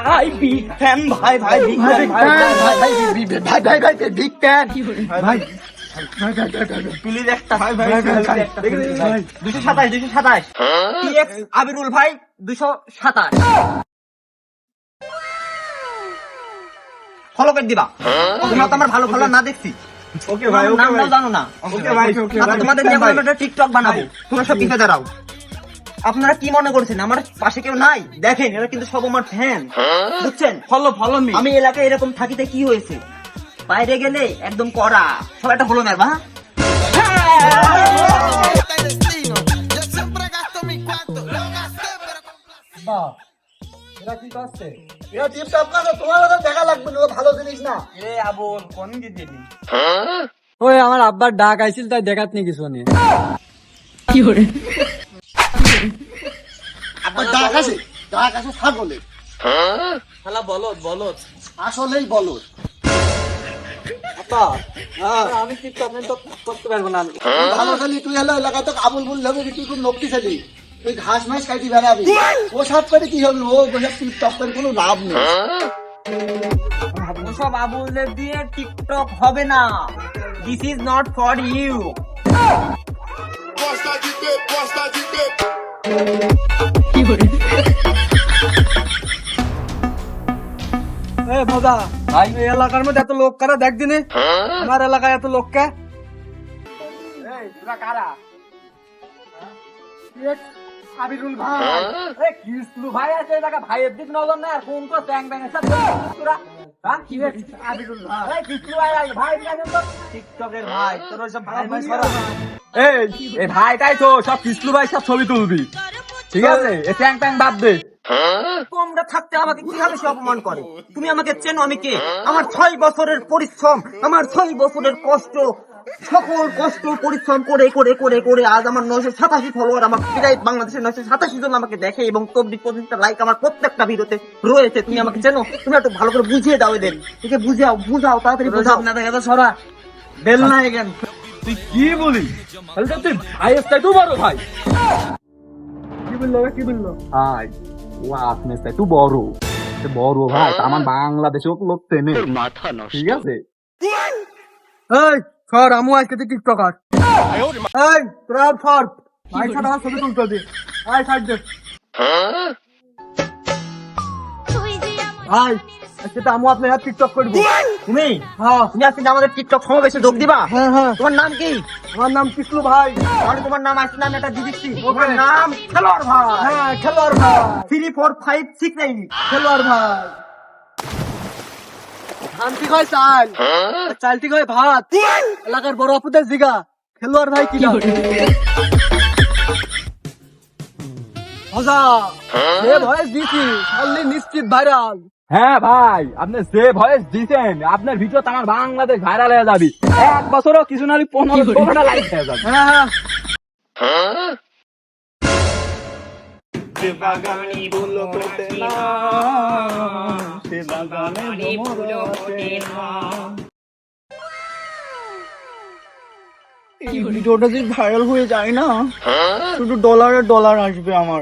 ভাই big fan, ভাই ভাই বিগ ফ্যান, ভাই ভাই ভাই বিগ ফ্যান, ভাই প্লিজ একটা, ভাই ভাই 227 TX আবিরুল ভাই 227 ফলো করে দিবা। তোমরা তো আমার ভালো ভালো না দেখছি। ওকে ভাই, ওকে ভাই, নাম জানো না। ওকে ভাই, ওকে ভাই, তোমাদের নিয়ে আমরা একটা টিকটক বানাবো। তোমরা সব পিছে দাঁড়াও। আপনারা কি মনে করছেন আমার পাশে কেউ নাই? দেখেন এরা কিন্তু সব আমার ফ্যান, বুঝছেন? Follow me. আমি এলাকায় এরকম থাকিতে কি হয়েছে, বাইরে গেলে একদম কড়া। সব একটা ফলো মারবা। আমার আব্বার ডাক আইছিল, তাই দেখাত নি কিছু নিয়ে। ডাক আছে ছাগলের, বলদ আসলেই বলদ। আমি টিকটক করতে পারবো না। ভালো খালি তুই হলো এলাকায় তো আবুল বুল হবে, তুই কোন নকটি ছেলি, তুই ঘাস মাস কাটি বেড়াবি। ও সব করে কি হবে? ও বসে টিকটক করে কোনো লাভ নেই। ওসব আবুলদের দিয়ে টিকটক হবে না। This is not for you. ভাই এই এলাকার মধ্যে এত লোক কারা দেখ দিনে, আমার এলাকায় এত লোক কে? আবিরুল ভাই, ভাই আছে এলাকা, ভাইয়ের দিক নজর না। আর কোন কো ট্যাং ব্যাং এর সাথে আবিরুল ভাই, ভাই টিকটকের ভাই, তোর সব ভাই ভাই এই ভাই, তাই তো সব কিসলু ভাই সব ছবি তুলবি, ঠিক আছে? এ ট্যাং ট্যাং বাদ দে। তোমরা থাকতে আমাকে কিভাবে সে অপমান করে? তুমি আমাকে চেনো আমি কে? আমার 6 বছরের পরিশ্রম, আমার 6 বছরের কষ্ট, সকল কষ্ট পরিশ্রম করে করে করে করে আজ আমার 987 ফলোয়ার, আমার প্রায় বাংলাদেশের 987 জন আমাকে দেখে এবং 24-25টা লাইক আমার প্রত্যেকটা ভিডিওতে রয়েছে। তুমি আমাকে চেনো? তুমি একটু ভালো করে বুঝিয়ে দাও এদের, একে বুঝাও তাড়াতাড়ি বুঝাও না। দেখা সরা বেল না এখান। তুই কি বলিস? তুই ভাই তুই বড় ভাই, কি বললো ভাই? ও আপনি তুই বড় ভাই, আমার বাংলাদেশে লোক তেনে মাথা নষ্ট, ঠিক আছে? এই সর, আমু আজকে তুই টিকটকার। এই তোরা সর, ভাই সাথে আমার ছবি তুলতে হবে। ভাই সাইড দে ভাই, আজকে তো আমু আপনার টিকটক করবো। তুমি হ্যাঁ তুমি আজকে আমাদের টিকটক সমাবেশে যোগ দিবা? হ্যাঁ হ্যাঁ। তোমার নাম কি? আমার নাম কিসলু ভাই। তাহলে তোমার নাম আসলে আমি একটা দিয়ে দিচ্ছি। তোমার নাম খেলোয়াড় ভাই। হ্যাঁ খেলোয়াড় ভাই। 3 4 5 6 9 খেলোয়াড় ভাই। শান্তি কয় চাল, চালটি কয় ভাত। এলাকার বড় আপুদের জিগা খেলোয়াড় ভাই কি মজা। যে ভয়েস দিছি অলরেডি নিশ্চিত ভাইরাল। হ্যাঁ ভাই, আপনি যে ভয়েস দিছেন আপনার ভিডিও তো আমার বাংলাদেশ ভাইরাল হয়ে যাবে। 1 বছরও কিছু না 15-16টা লাইক হয়ে যাবে। হ্যাঁ এই ভিডিওটা যদি ভাইরাল হয়ে যায় না, শুধু ডলার আসবে আমার।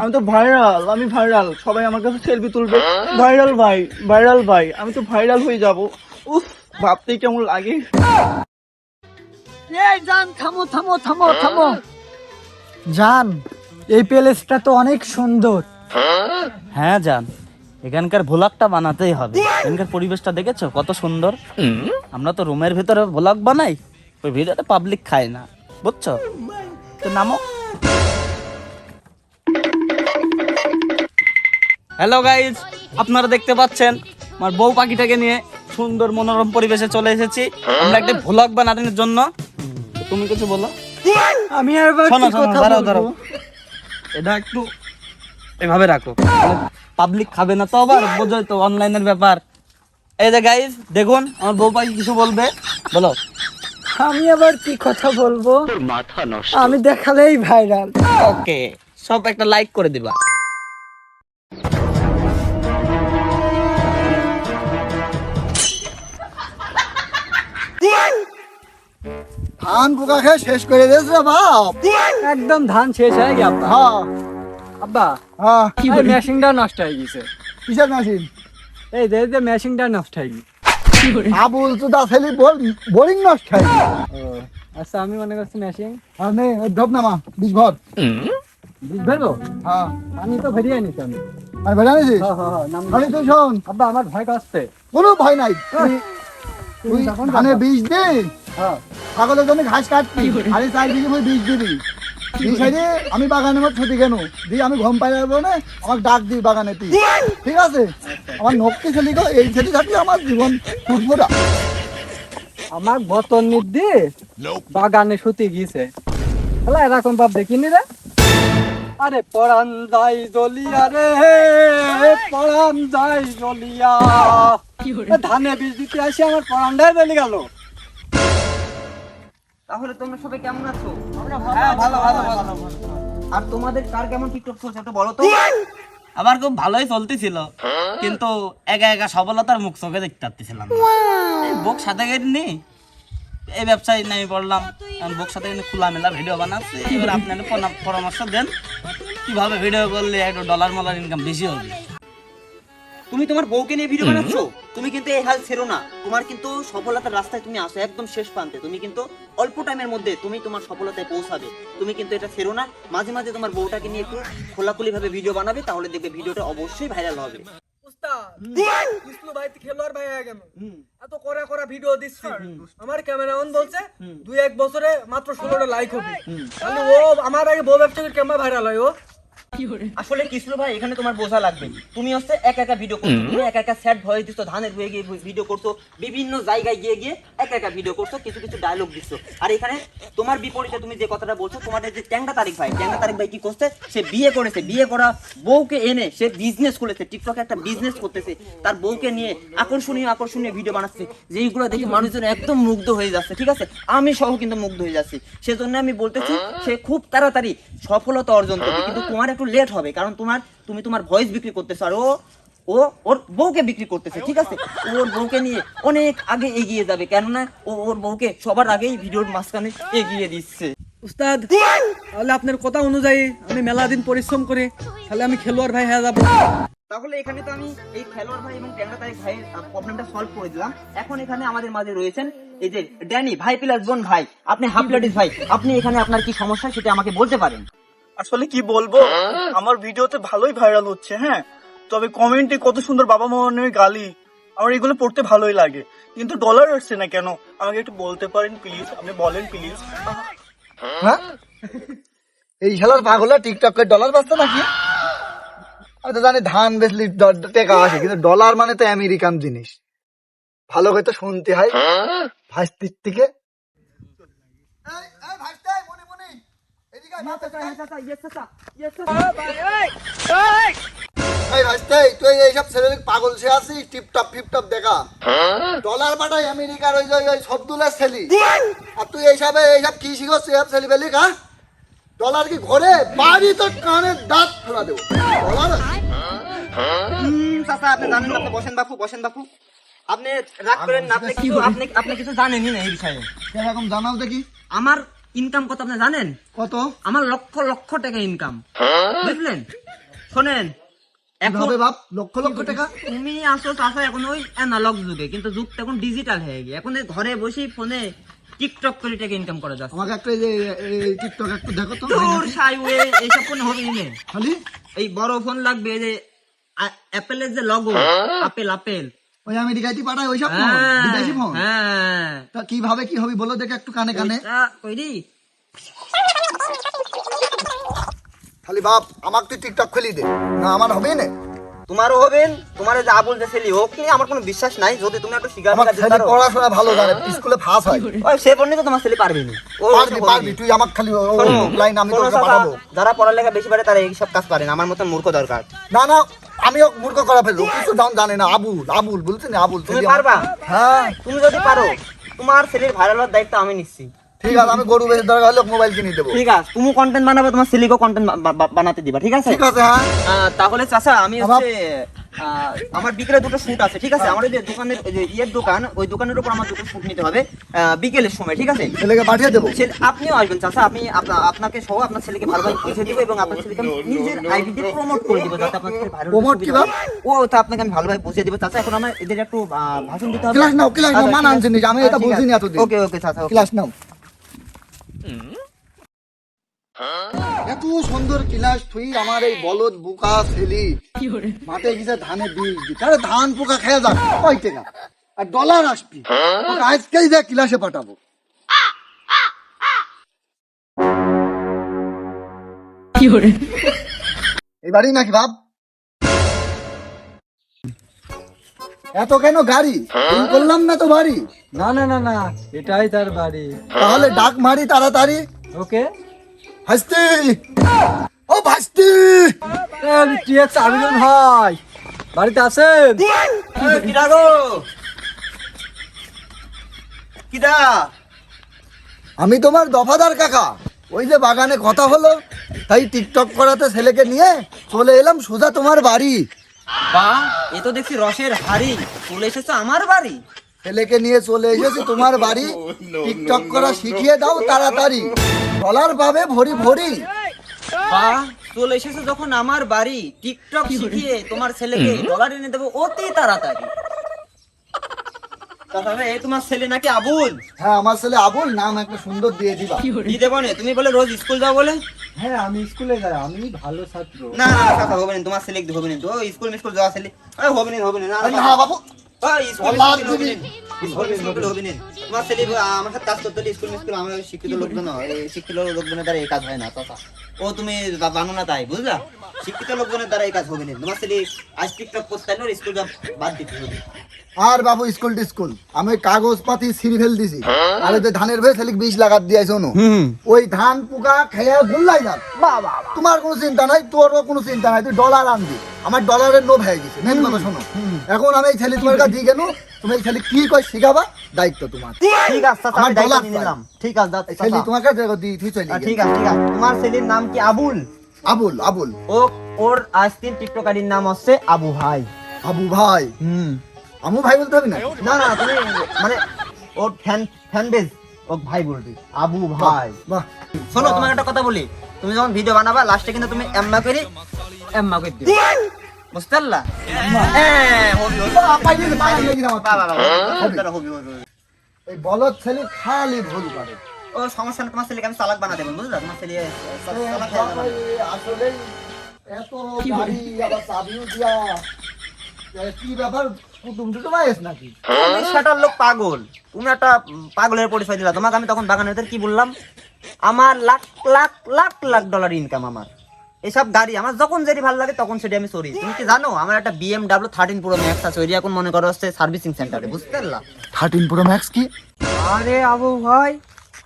আমি তো ভাইরাল, সবাই আমার কাছে সেলফি তুলবে। ভাইরাল ভাই, আমি তো ভাইরাল হয়ে যাব। উফ, ভাবতেই কেমন লাগে। জান থামো জান, এই প্লেসটা তো অনেক সুন্দর। হ্যাঁ জান, এখানকার ভ্লগটা বানাতেই হবে। এখানকার পরিবেশটা দেখেছো কত সুন্দর? আমরা তো রুমের ভিতরে ভ্লগ বানাই, ওই ভিডিওটা পাবলিক খায় না, বুঝছো তো? নামো। হ্যালো গাইজ, আপনারা দেখতে পাচ্ছেন আমার বউ পাখিটাকে নিয়ে সুন্দর মনোরম পরিবেশে চলে এসেছি আমরা একটা ভ্লগ বানানোর জন্য। তুমি কিছু বলো। আমি আর শোনো, দাঁড়াও, এটা একটু এভাবে রাখো, পাবলিক খাবে না তো, আবার বোঝোই তো অনলাইনের ব্যাপার। এই যে গাইজ দেখুন, আমার বউ পাখি কিছু বলবে, বলো। আমি আবার কি কথা বলবো, আমি দেখালেই ভাইরাল। ওকে, সব একটা লাইক করে দিবা। ধান পোকা খেয়ে শেষ করে দিয়েছে রে বাপ। একদম ধান শেষ হয়ে গেছে আব্বা। হ্যাঁ আব্বা হ্যাঁ, এই মেশিনটা নষ্ট হয়ে গেছে। কিসের মেশিন? এই যে মেশিনটা নষ্ট হয়ে গেছে। আবুল তো দা ছেলে বোরিং নষ্ট হয়। আচ্ছা আমি মনে করছি মেশিন আর নে ধপ নামা বিষ ভর। বুঝবেন। হ্যাঁ আমি তো ভেরিয়ে নিছি আমি। আমি বেড়া নিছিস? খালি তুই শোন, আব্বা আমার ভয় কাটছে। কোনো ভয় নাই। তুই ধানে বীজ দে, হ্যাঁ ছাগলের জন্য ঘাস কাটবি, আরে 4 বিঘে মই বীজ দিবি। বীজ সাইডে আমি বাগানের মধ্যে ছুটি কেন দিয়ে আমি ঘুম পাই যাবো না, আমার ডাক দিবি বাগানে তুই, ঠিক আছে? আমার নকটি ছেলে গো, এই ছেলে থাকলে আমার জীবন ফুটফুটা। আমার বোতল নিত দিয়ে বাগানে শুতে গিয়েছে। হ্যালো এরকম বাপ দেখিনি রে। আরে পরান যাই জলিয়া রে, পরান যাই জলিয়া। ধানে বীজ দিতে আসি আমার পরানটাই জ্বলি গেল। তাহলে তোমরা সবাই কেমন আছো? হ্যাঁ, ভালো ভালো ভালো। আর তোমাদের কার কেমন টিকটক চলছে একটু বলো তো। আবার খুব ভালোই চলতেছিল, কিন্তু একা একা সফলতার মুখ চোখে দেখতে পাচ্ছিলাম না। এই বুক সাথে নি এই ব্যবসায় নেমে পড়লাম। বুক সাথে খোলামেলা ভিডিও বানাচ্ছি। এবার আপনারা পরামর্শ দেন কিভাবে ভিডিও করলে একটু ডলার মলার ইনকাম বেশি হবে। তুমি তোমার বউকে নিয়ে ভিডিও বানাচ্ছো, তুমি কিন্তু এই হাল ছেড়ো না। তোমার কিন্তু সফলতার রাস্তায় তুমি আসো একদম শেষ প্রান্তে। তুমি কিন্তু অল্প টাইমের মধ্যে তুমি তোমার সফলতায় পৌঁছাবে। তুমি কিন্তু এটা ছেড়ো না। মাঝে মাঝে তোমার বউটাকে নিয়ে একটু খোলাখুলি ভাবে ভিডিও বানাবে, তাহলে দেখবে ভিডিওটা অবশ্যই ভাইরাল হবে। খেলোয়াড় ভাই হয়ে গেল, এত করে করে ভিডিও দিচ্ছি। আমার ক্যামেরাম্যান বলছে 2-1 বছরে মাত্র 16টা লাইক হবে। তাহলে ও আমার আগে বউ ব্যবসা কেমন ভাইরাল হয় ও? আসলে কিসলু ভাই, এখানে তোমার বোঝা লাগবে। তুমি হচ্ছে একা একা ভিডিও করছো, তুমি একা একা স্যাড ভয়েস দিচ্ছ, ধানের হয়ে গিয়ে ভিডিও করছো, বিভিন্ন জায়গায় গিয়ে গিয়ে একা একা ভিডিও করছো, কিছু কিছু ডায়লগ দিচ্ছ। আর এখানে তোমার বিপরীতে তুমি যে কথাটা বলছো, তোমাদের যে ট্যাংরা তারিক ভাই কি করছে, সে বিয়ে করেছে, বিয়ে করা বউকে এনে সে বিজনেস করেছে, টিকটকে একটা বিজনেস করতেছে, তার বউকে নিয়ে আকর্ষণীয় আকর্ষণীয় ভিডিও বানাচ্ছে, যেইগুলো দেখে মানুষজন একদম মুগ্ধ হয়ে যাচ্ছে। ঠিক আছে, আমি সহ কিন্তু মুগ্ধ হয়ে যাচ্ছি। সেজন্য আমি বলতেছি সে খুব তাড়াতাড়ি সফলতা অর্জন করবে, কিন্তু তোমার একটু লেট হবে, কারণ তুমি তোমার ভয়েস বিক্রি করতেছো, আর ওর বউকে বিক্রি করতেছে। ঠিক আছে, ওর বউকে নিয়ে অনেক আগে এগিয়ে যাবে, কেননা ওর বউকে সবার আগেই ভিডিওর মাঝখানে এগিয়ে দিচ্ছে। উস্তাদ, তাহলে আপনার কথা অনুযায়ী আমি মেলা দিন পরিশ্রম করে তাহলে আমি খেলোয়াড় ভাই হয়ে যাবো। তাহলে এখানে তো আমি এই খেলোয়াড় ভাই এবং ট্যাংরা তারিক ভাইয়ের প্রবলেমটা সলভ করে দিলাম। এখন এখানে আমাদের মাঝে রয়েছেন এই যে ড্যানি ভাই প্লাস বোন ভাই, আপনি হাফ লেডিস ভাই, আপনি এখানে আপনার কি সমস্যা সেটা আমাকে বলতে পারেন। আসলে কি বলবো, আমার ভিডিওতে ভালোই ভাইরাল হচ্ছে, হ্যাঁ, তবে কমেন্টে কত সুন্দর বাবা মায়ের গালি, আমার এগুলো পড়তে ভালোই লাগে, কিন্তু ডলার আসছে না কেন, আমাকে একটু বলতে পারেন প্লিজ, আপনি বলেন প্লিজ। হ্যাঁ, এই শালার পাগলা টিকটকে ডলার বাঁচতে নাকি? আমি তো জানি ধান বেচলি টাকা আসে, কিন্তু ডলার মানে তো আমেরিকান জিনিস। ভালো করে তো শুনতে হয় ভাস্তির থেকে। তুই এইসব ছেলে পাগল সে আছিস, টিপটপ ফিপটপ দেখা ডলার পাঠাই আমেরিকার ওই যে সবদুলের ছেলি, আর তুই এইসব কি শিখছ? এইসব ছেলে পেলি কা ডলার কি ঘরে বাড়ি তোর কানের দাঁত ফেলা দেবো। ডলার চাচা আপনি জানেন না, আপনি বসেন বাপু, আপনি রাগ করেন না, আপনি কিছু জানেনই না এই বিষয়ে। এরকম জানাও দেখি আমার ইনকাম কত আপনি জানেন? কত? আমার লক্ষ লক্ষ টাকা ইনকাম, বুঝলেন? শোনেন, এখন হবে বাপ, লক্ষ লক্ষ টাকা? তুমি আসো চাচা এখন ওই অ্যানালগ যুগে, কিন্তু যুগটা এখন ডিজিটাল হয়ে গিয়ে, এখন এই ঘরে বসেই ফোনে টিকটক করে টাকা ইনকাম করা যাচ্ছে। আমাকে একটা এই যে টিকটক একটু দেখো তো। তোর সাই ওয়ে এইসব ফোন হবে না, খালি এই বড় ফোন লাগবে, এই যে অ্যাপেলের যে লগো, আপেল ওই আমেরিকায় পাঠায় ওইসব ফোন, বিদেশি ফোন। তা কিভাবে কি হবে বলো দেখে একটু কানে কানে। কইরি খালি বাপ আমাকে তুই টিকটক খুলি দে, না আমার হবে না। তোমারও হবেন, তোমার যে আবুল যে ছেলে হোক নিয়ে আমার কোনো বিশ্বাস নাই, যদি তুমি একটু শিকার আমার ছেলে পড়াশোনা ভালো জানে, স্কুলে ফাঁস হয়। ওই সে পড়লে তো তোমার ছেলে পারবে না। পারবি তুই আমাকে খালি লাইন আমি তোকে পাঠাবো। যারা পড়ালেখা বেশি পারে তারা এই সব কাজ পারে না, আমার মতন মূর্খ দরকার। না না, আমিও মূর্খ করা ফেলবো, কিছু জানে না। আবুল বলছি না, আবুল তুমি পারবা? হ্যাঁ। তুমি যদি পারো তোমার ছেলের ভাইরাল হওয়ার দায়িত্ব আমি নিচ্ছি। ঠিক আছে, আমি গরু বেশি দরকার হলে মোবাইল কিনে দেবো। ঠিক আছে, তুমি কন্টেন্ট বানাবে, তোমার ছেলেকেও কন্টেন্ট বানাতে দিবা, ঠিক আছে? ঠিক আছে, হ্যাঁ। তাহলে চাচা আমি হচ্ছে আমার বিকেলে দুটো শুট আছে, ঠিক আছে? আমার ওই যে দোকানের ওই যে ইয়ের দোকান, ওই দোকানের উপর আমার দুটো শুট নিতে হবে বিকেলের সময়, ঠিক আছে? ছেলেকে পাঠিয়ে দেবো। আপনিও আসবেন চাচা, আমি আপনাকে সহ আপনার ছেলেকে ভালোভাবে বুঝে দিব এবং আপনার ছেলেকে আমি নিজের আইডি দিয়ে প্রমোট করে দিব, যাতে আপনার ছেলে ভালো Promote কিভাবে? ও তা আপনাকে আমি ভালোভাবে বুঝিয়ে দিব চাচা। এখন আমার এদের একটু ভাষণ দিতে হবে। ক্লাস নাও, মান আনছি নি, আমি এটা বুঝিনি এতদিন। ওকে ওকে চাচা, ওকে। ক্লাস নাও। এত সুন্দর ক্লাস তুই আমার এই বলদ বুকা ছেলি মাঠে গিয়ে ধানে বীজ দি, তাহলে ধান পোকা খেয়ে যাক কয় টাকা আর ডলার আসবি, তোকে আজকেই যা ক্লাসে পাঠাবো। এই বাড়ি নাকি বাপ? এত কেন গাড়ি? ফোন করলাম না তো বাড়ি, না না না না, এটাই তার বাড়ি। তাহলে ডাক মারি তাড়াতাড়ি। ওকে। ভাস্তি, ও ভাস্তি, আমিনুল ভাই বাড়িতে আছেন? কিরা গো, কিরা? আমি তোমার দফাদার কাকা। ওই যে বাগানে কথা হলো, তাই টিকটক করাতে ছেলেকে নিয়ে চলে এলাম সোজা তোমার বাড়ি। বাহ, এ তো দেখছি রসের হাড়ি, চলে এসেছো আমার বাড়ি। ছেলেকে নিয়ে চলে এসেছি তোমার বাড়ি, টিকটক করা শিখিয়ে দাও তাড়াতাড়ি, ডলার পাবে ভরি ভরি। বাহ, চলে এসেছো যখন আমার বাড়ি, টিকটক শিখিয়ে তোমার ছেলেকে ডলার এনে দেবো অতি তাড়াতাড়ি। তাহলে এই তোমার ছেলে নাকি আবুল? হ্যাঁ, আমার ছেলে আবুল, নাম একটা সুন্দর দিয়ে দিবা। কি দেবো না? তুমি বলে রোজ স্কুল যাও বলে? হ্যাঁ, আমি স্কুলে যাই, আমি ভালো ছাত্র। না না কথা হবে না, তোমার ছেলে হবে না তো স্কুল মিস্কুল যাওয়া ছেলে হবে না, হবে না। না, আরে না বাবু, স্কুল আল্লাহ মিস্কুল হবে দিবি। না। স্কুল মিস্কুল হবে না। তোমার ছেলে আমার সাথে কাজ করতে হলে স্কুল মিস্কুল, আমার শিক্ষিত লোকজন, এই শিক্ষিত লোকজনের দ্বারা এই কাজ হয় না চাচা। ও তুমি জানো না তাই, বুঝলা? শিক্ষিত লোকজনের দ্বারা এই কাজ হবে না। তোমার ছেলে আজ টিকটক করতে হলে স্কুল বাদ দিতে হবে। আর বাবু স্কুল টিস্কুল আমি কাগজ পাতি ছিঁড়ে ফেল দিছি, আর ওই যে ধানের ভয়ে ছেলে বীজ লাগাত দিয়েছ ওই ধান পোকা খেয়ে গুল্লাই যাক। তোমার কোনো চিন্তা নাই, তোরও কোনো চিন্তা নাই, তুই ডলার আনবি। আমার ডলারের লোভ হয়ে গেছে, মেন কথা শোনো। এখন আমি এই ছেলে তোমার কাছে দিয়ে গেল, তুমি এই ছেলে কি কই শিখাবা, দায়িত্ব তোমার। ঠিক আছে চাচা, আমার আমি দায়িত্ব ডলার নিয়ে নিলাম। ঠিক আছে এই ছেলে চাচা। তোমার কাছে দিয়ে তুই চলে ঠিক আছে ঠিক আছে। তোমার ছেলের নাম কি আবুল? আবুল, আবুল, ওর আজকের টিকটকারির নাম হচ্ছে আবু ভাই। আবু ভাই। আমু ভাই বলতে হবে না? না না, তুমি মানে ওর ফ্যান বেজ ও ভাই বলবি, আবু ভাই। বাহ, শোনো, তোমাকে একটা কথা বলি, তুমি যখন ভিডিও বানাবা লাস্টে কিন্তু তুমি এম্মা করে দিবে, বুঝতে পারলা? হ্যাঁ, হবি হবি। পাইলে তো পাইলে কি আমার বাবা বাবা, হবি হবি। এই বলদ ছেলে খালি ভুল করে। ও সমস্যা না, তোমার ছেলেকে আমি চালাক বানা দেবো, বুঝলা? তোমার ছেলে চালাক হয়ে যাবে। আসলে এত গাড়ি আবার চাবিও দিয়া, কি ব্যাপার, কুটুম টুটুম আইস নাকি? তুমি সেটার লোক পাগল, তুমি একটা পাগলের পরিচয় দিলা। তোমাকে আমি তখন বাগানের ভিতরে কি বললাম? আমার লাখ লাখ লাখ লাখ ডলার ইনকাম। আমার এসব গাড়ি আমার যখন যেটি ভালো লাগে তখন সেটি আমি চড়ি। তুমি কি জানো আমার একটা BMW 13 Pro Max আছে, ওইটি এখন মনে করো হচ্ছে সার্ভিসিং সেন্টারে, বুঝতে পারলা? 13 Pro Max কি? আরে আবু ভাই,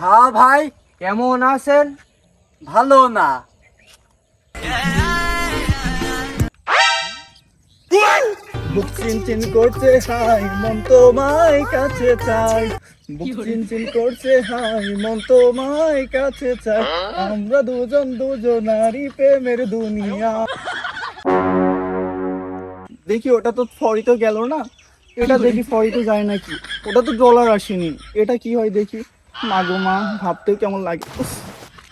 হ্যাঁ ভাই, কেমন আছেন? ভালো না? বুক চিনচিন করছে, হাই মন তোমায় কাছে চাই। বুক চিনচিন করছে, হাই মন তোমায় কাছে চাই। আমরা দুজনারই প্রেমের দুনিয়া। দেখি ওটা তো ফরি তো গেল না, এটা দেখি ফরি তো যায় নাকি, ওটা তো ডলার আসেনি, এটা কি হয় দেখি। মাগো মা, ভাবতেও কেমন লাগে, উফ,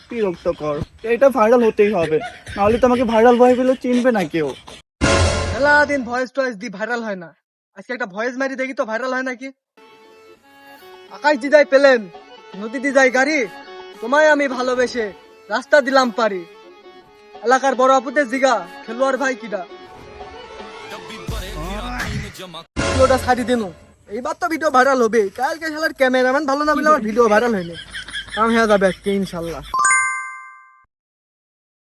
বিরক্তকর। এটা ভাইরাল হতেই হবে, নাহলে তো আমাকে ভাইরাল ভয় পেলে চিনবে না কেউ। সারাদিন ভয়েস টয়েস দি ভাইরাল হয় না, আজকে একটা ভয়েস মারি দেখি তো ভাইরাল হয় নাকি। আকাশ দিদাই পেলেন, নদী দিদাই গাড়ি, তোমায় আমি ভালোবেসে রাস্তা দিলাম পারি। এলাকার বড় আপুদের জিগা, খেলোয়াড় ভাই কিডা। ভিডিওটা ছাড়ি দিন, এইবার তো ভিডিও ভাইরাল হবে। কালকে শালার ক্যামেরাম্যান ভালো না বলে আমার ভিডিও ভাইরাল হয়নি, কাম হয়ে যাবে আজকে ইনশাল্লাহ।